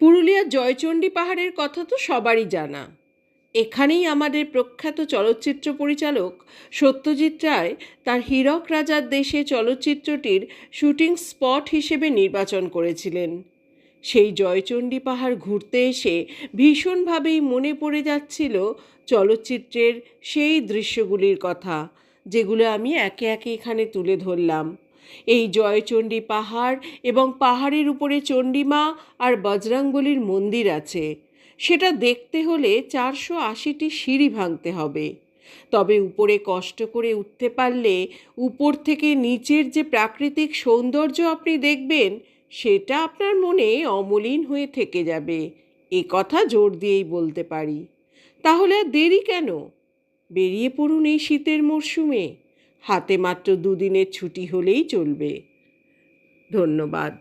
পুরুলিয়ার জয়চণ্ডী পাহাড়ের কথা তো সবারই জানা। এখানেই আমাদের প্রখ্যাত চলচ্চিত্র পরিচালক সত্যজিৎ রায় তার হীরক রাজার দেশে চলচ্চিত্রটির শুটিং স্পট হিসেবে নির্বাচন করেছিলেন। সেই জয়চণ্ডী পাহাড় ঘুরতে এসে ভীষণভাবেই মনে পড়ে যাচ্ছিল চলচ্চিত্রের সেই দৃশ্যগুলির কথা, যেগুলো আমি একে একে এখানে তুলে ধরলাম। এই জয়চণ্ডী পাহাড় এবং পাহাড়ের উপরে চণ্ডীমা আর বজরংবলীর মন্দির আছে। সেটা দেখতে হলে 480টি সিঁড়ি ভাঙতে হবে। তবে উপরে কষ্ট করে উঠতে পারলে উপর থেকে নিচের যে প্রাকৃতিক সৌন্দর্য আপনি দেখবেন, সেটা আপনার মনে অমলিন হয়ে থেকে যাবে, এ কথা জোর দিয়েই বলতে পারি। তাহলে আর দেরি কেন? বেরিয়ে পড়ুন এই শীতের মরশুমে। হাতে মাত্র 2 দিনের ছুটি হলেই চলবে। ধন্যবাদ।